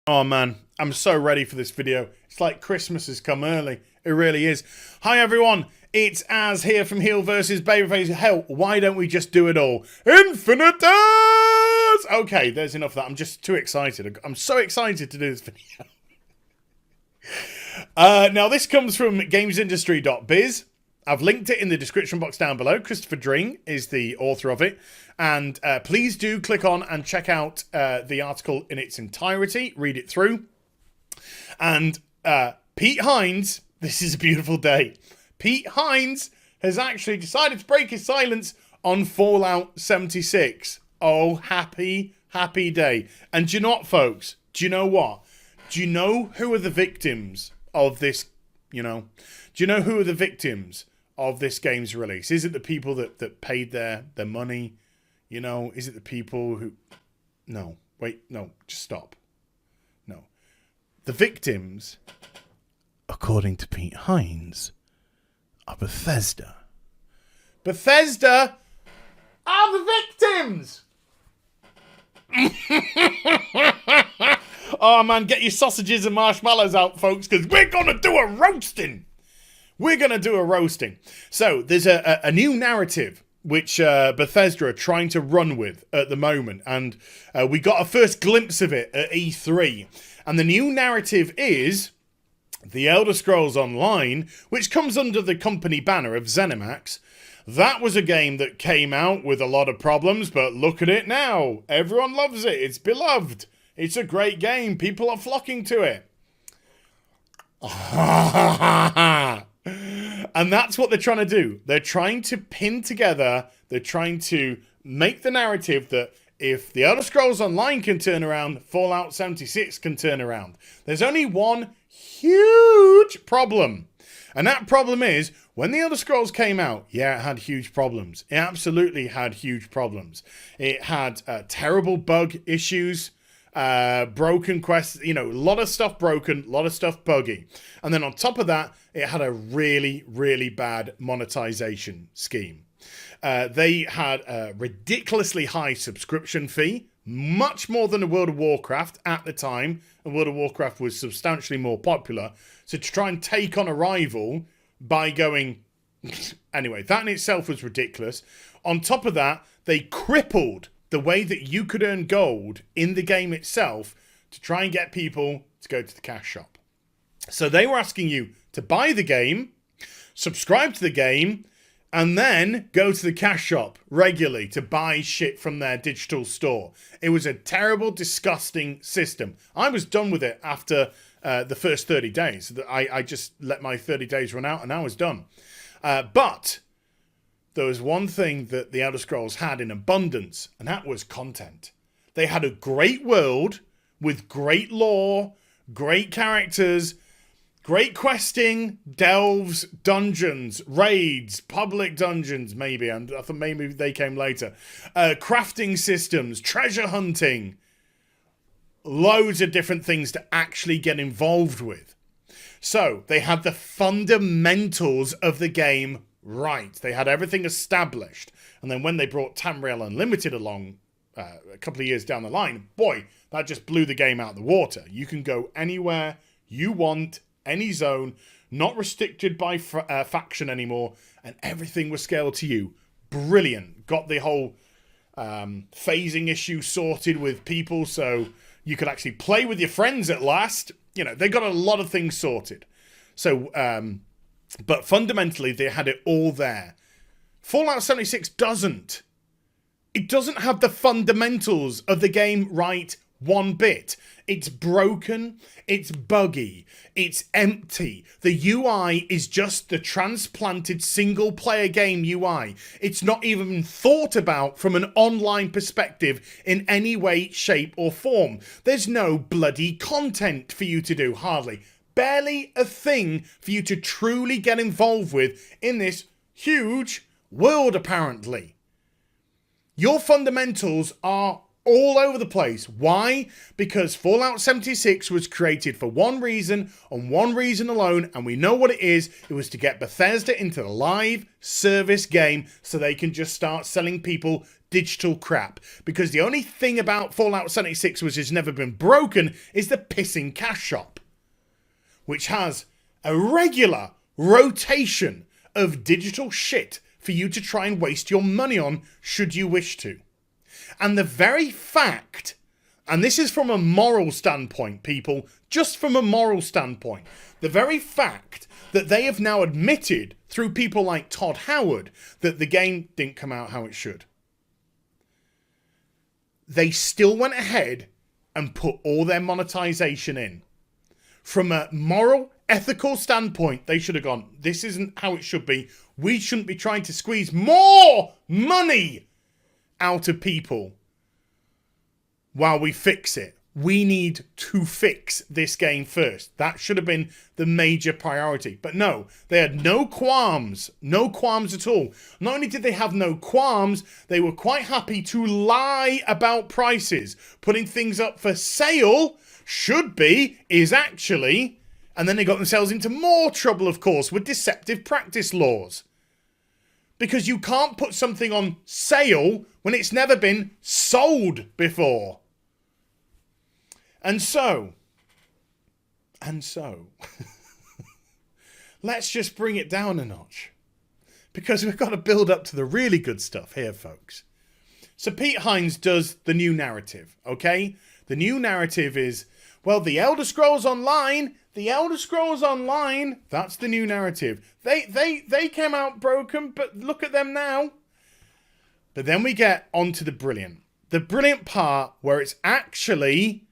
Oh man, I'm so ready for this video. It's like Christmas has come early. It really is. Hi everyone, it's Az here from HeelvsBabyface. Hell, why don't we just do it all? Infinitus! Okay, there's enough of that. I'm just too excited. I'm so excited to do this video. Now this comes from gamesindustry.biz. I've linked it in the description box down below. Christopher Dring is the author of it. And please do click on and check out the article in its entirety. Read it through. And Pete Hines, this is a beautiful day. Pete Hines has actually decided to break his silence on Fallout 76. Oh, happy, happy day. And do you know what, folks? Do you know what? Do you know who are the victims of this, Do you know who are the victims of this game's release? Is it the people that paid their money? Is it the people who... No, wait, no, just stop. No. The victims, according to Pete Hines, are Bethesda. Bethesda are the victims! Oh man, get your sausages and marshmallows out, folks, because we're going to do a roasting. We're going to do a roasting. So, there's a new narrative which Bethesda are trying to run with at the moment. And we got a first glimpse of it at E3. And the new narrative is The Elder Scrolls Online, which comes under the company banner of ZeniMax. That was a game that came out with a lot of problems, but look at it now. Everyone loves it. It's beloved. It's a great game. People are flocking to it. And that's what they're trying to do. They're trying to pin together, they're trying to make the narrative that if The Elder Scrolls Online can turn around, Fallout 76 can turn around. There's only one huge problem. And that problem is, when The Elder Scrolls came out, yeah, it had huge problems. It absolutely had huge problems. It had terrible bug issues. Broken quests, a lot of stuff broken, a lot of stuff buggy. And then on top of that, it had a really, really bad monetization scheme. They had a ridiculously high subscription fee, much more than a World of Warcraft at the time. And World of Warcraft was substantially more popular. So to try and take on a rival by going... Anyway, that in itself was ridiculous. On top of that, they crippled the way that you could earn gold in the game itself to try and get people to go to the cash shop. So they were asking you to buy the game, subscribe to the game, and then go to the cash shop regularly to buy shit from their digital store. It was a terrible, disgusting system. I was done with it after the first 30 days. I just let my 30 days run out and I was done. But there was one thing that the Elder Scrolls had in abundance, and that was content. They had a great world with great lore, great characters, great questing, delves, dungeons, raids, public dungeons, maybe. And I thought maybe they came later. Crafting systems, treasure hunting. Loads of different things to actually get involved with. So they had the fundamentals of the game right. They had everything established. And then when they brought Tamriel Unlimited along a couple of years down the line, boy, that just blew the game out of the water. You can go anywhere you want, any zone, not restricted by faction anymore, and everything was scaled to you. Brilliant. Got the whole phasing issue sorted with people, so you could actually play with your friends at last. They got a lot of things sorted. So, but fundamentally, they had it all there. Fallout 76 doesn't. It doesn't have the fundamentals of the game right one bit. It's broken, it's buggy, it's empty. The UI is just the transplanted single-player game UI. It's not even thought about from an online perspective in any way, shape, or form. There's no bloody content for you to do, hardly. Barely a thing for you to truly get involved with in this huge world, apparently. Your fundamentals are all over the place. Why? Because Fallout 76 was created for one reason and one reason alone, and we know what it is. It was to get Bethesda into the live service game so they can just start selling people digital crap. Because the only thing about Fallout 76 which has never been broken is the pissing cash shop, which has a regular rotation of digital shit for you to try and waste your money on should you wish to. And the very fact, and this is from a moral standpoint, people, just from a moral standpoint, the very fact that they have now admitted through people like Todd Howard that the game didn't come out how it should. They still went ahead and put all their monetization in. From a moral, ethical standpoint, they should have gone, this isn't how it should be. We shouldn't be trying to squeeze more money out of people while we fix it. We need to fix this game first. That should have been the major priority. But no, they had no qualms at all. Not only did they have no qualms, they were quite happy to lie about prices. Putting things up for sale should be, is actually, and then they got themselves into more trouble, of course, with deceptive practice laws. Because you can't put something on sale when it's never been sold before. And so, let's just bring it down a notch. Because we've got to build up to the really good stuff here, folks. So Pete Hines does the new narrative, okay? The new narrative is, well, the Elder Scrolls Online, that's the new narrative. They came out broken, but look at them now. But then we get onto the brilliant part where it's actually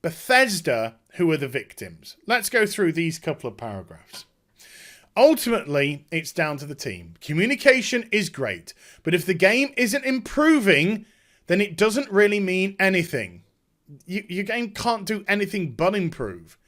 Bethesda who are the victims. Let's go through these couple of paragraphs. Ultimately, it's down to the team. Communication is great, but if the game isn't improving, then it doesn't really mean anything. Your game can't do anything but improve.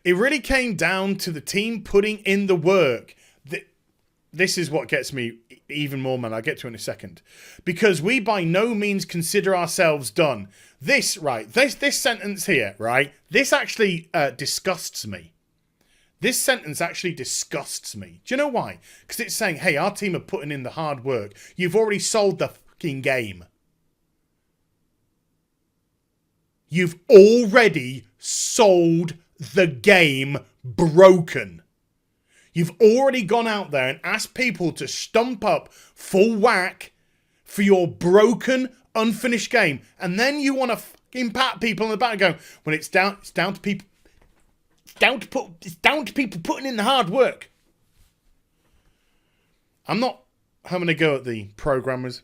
It really came down to the team putting in the work. This is what gets me even more, man. I'll get to it in a second. Because we by no means consider ourselves done. This sentence here, right? This actually disgusts me. This sentence actually disgusts me. Do you know why? Because it's saying, hey, our team are putting in the hard work. You've already sold the fucking game. You've already sold the game broken. You've already gone out there and asked people to stump up full whack for your broken, unfinished game. And then you want to fucking pat people on the back and go, well, it's down to people. It's down to people putting in the hard work. I'm not having a go at the programmers.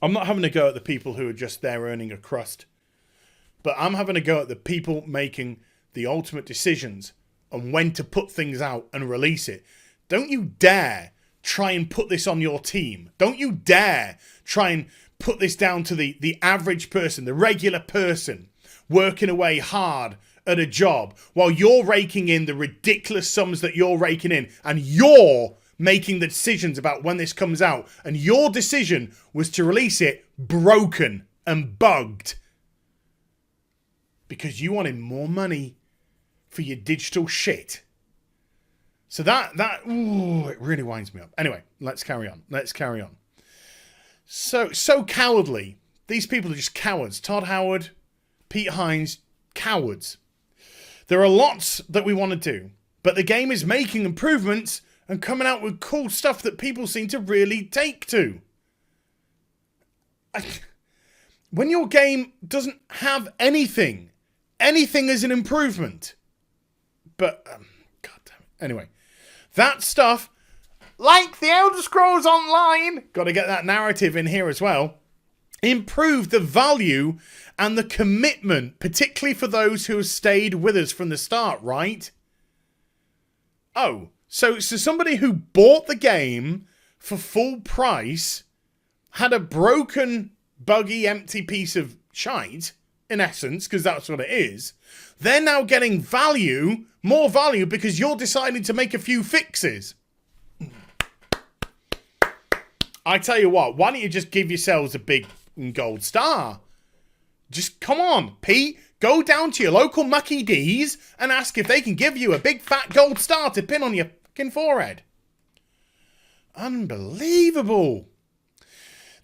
I'm not having a go at the people who are just there earning a crust. But I'm having a go at the people making the ultimate decisions on when to put things out and release it. Don't you dare try and put this on your team. Don't you dare try and put this down to the average person, the regular person, working away hard at a job while you're raking in the ridiculous sums that you're raking in, and you're making the decisions about when this comes out, and your decision was to release it broken and bugged because you wanted more money for your digital shit. So that it really winds me up. Anyway, let's carry on. So cowardly. These people are just cowards. Todd Howard, Pete Hines, cowards. There are lots that we want to do, but the game is making improvements and coming out with cool stuff that people seem to really take to. When your game doesn't have anything is an improvement. But, God damn it. Anyway, that stuff, like the Elder Scrolls Online, got to get that narrative in here as well, improve the value and the commitment, particularly for those who have stayed with us from the start, right? Oh, so somebody who bought the game for full price had a broken, buggy, empty piece of shite, in essence, because that's what it is. They're now getting value, more value, because you're deciding to make a few fixes. I tell you what, why don't you just give yourselves a big gold star? Just come on, Pete. Go down to your local Mucky D's and ask if they can give you a big fat gold star to pin on your fucking forehead. Unbelievable.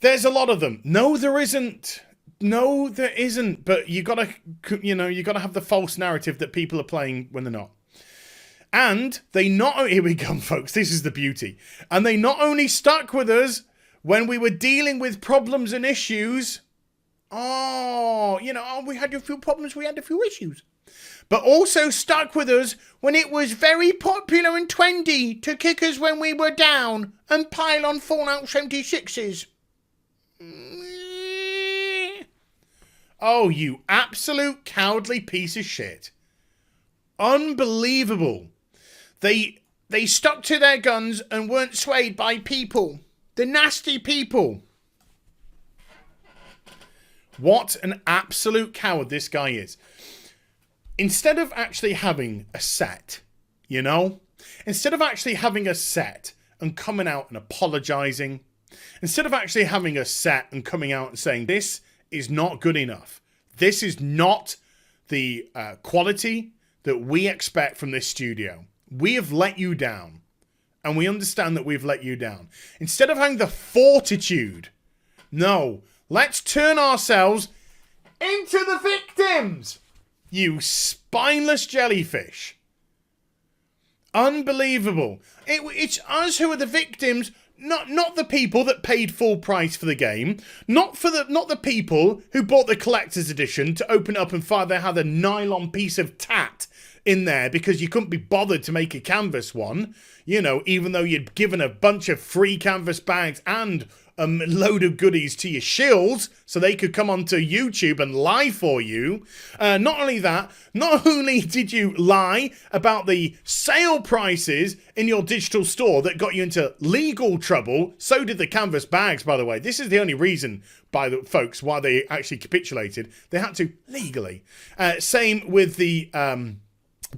There's a lot of them. No, there isn't. No, there isn't. But you gotta have the false narrative that people are playing when they're not. And they not... Here we come, folks. This is the beauty. And they not only stuck with us when we were dealing with problems and issues. Oh, we had a few problems, we had a few issues. But also stuck with us when it was very popular and trendy to kick us when we were down and pile on Fallout 76s. Oh, you absolute cowardly piece of shit. Unbelievable. They stuck to their guns and weren't swayed by people. The nasty people. What an absolute coward this guy is. Instead of actually having a set, instead of actually having a set and coming out and apologizing, instead of actually having a set and coming out and saying, this is not good enough. This is not the quality that we expect from this studio. We have let you down. And we understand that we've let you down. Instead of having the fortitude, no, let's turn ourselves into the victims. You spineless jellyfish. Unbelievable. It's us who are the victims, not the people that paid full price for the game, not the people who bought the collector's edition to open up and find they had a nylon piece of tat in there because you couldn't be bothered to make a canvas one, even though you'd given a bunch of free canvas bags and a load of goodies to your shills so they could come onto YouTube and lie for you. Not only that, not only did you lie about the sale prices in your digital store that got you into legal trouble, so did the canvas bags, by the way. This is the only reason, folks, why they actually capitulated. They had to legally. Same with the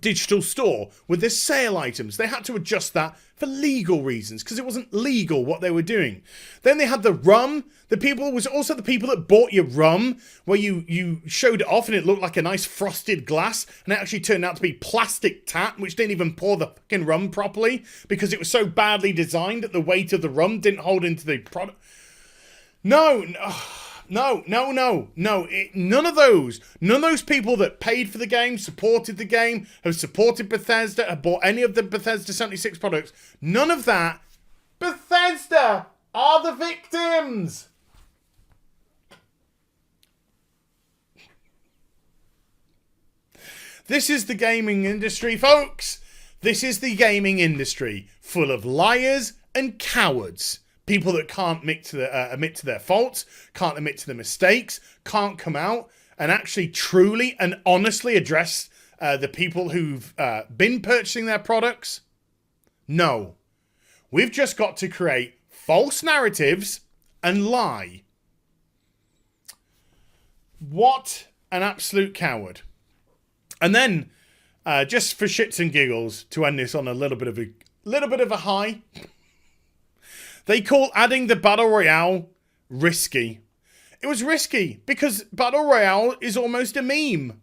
digital store with the sale items. They had to adjust that for legal reasons because it wasn't legal what they were doing. Then they had the rum. The people that bought your rum where you showed it off and it looked like a nice frosted glass and it actually turned out to be plastic tat which didn't even pour the fucking rum properly because it was so badly designed that the weight of the rum didn't hold into the product. No. None of those people that paid for the game, supported the game, have supported Bethesda, have bought any of the Bethesda 76 products, none of that. Bethesda are the victims. This is the gaming industry, folks. This is the gaming industry full of liars and cowards. People that can't admit to their faults, can't admit to their mistakes, can't come out and actually truly and honestly address the people who've been purchasing their products. No. We've just got to create false narratives and lie. What an absolute coward. And then, just for shits and giggles, to end this on a little bit of a high, they call adding the Battle Royale risky. It was risky because Battle Royale is almost a meme.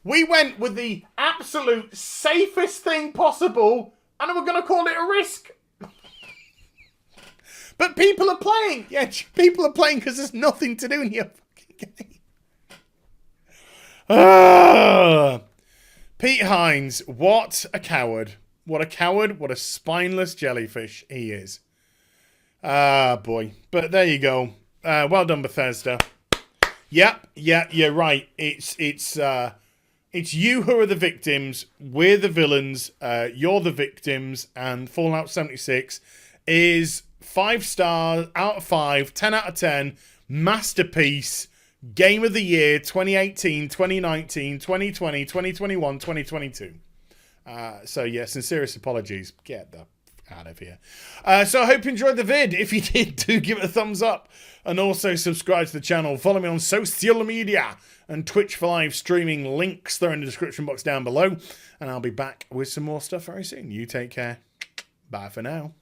We went with the absolute safest thing possible and we're going to call it a risk. But people are playing. Yeah, people are playing because there's nothing to do in your fucking game. Pete Hines, what a coward. What a coward. What a spineless jellyfish he is. Boy. But there you go. Well done, Bethesda. Yep, yeah, you're right. It's you who are the victims. We're the villains. You're the victims. And Fallout 76 is 5 stars out of 5, 10 out of 10. Masterpiece. Game of the Year 2018, 2019, 2020, 2021, 2022. So yeah, sincerest apologies. Get the out of here. So I hope you enjoyed the vid. If you did, do give it a thumbs up. And also subscribe to the channel. Follow me on social media and Twitch for live streaming. Links are in the description box down below. And I'll be back with some more stuff very soon. You take care. Bye for now.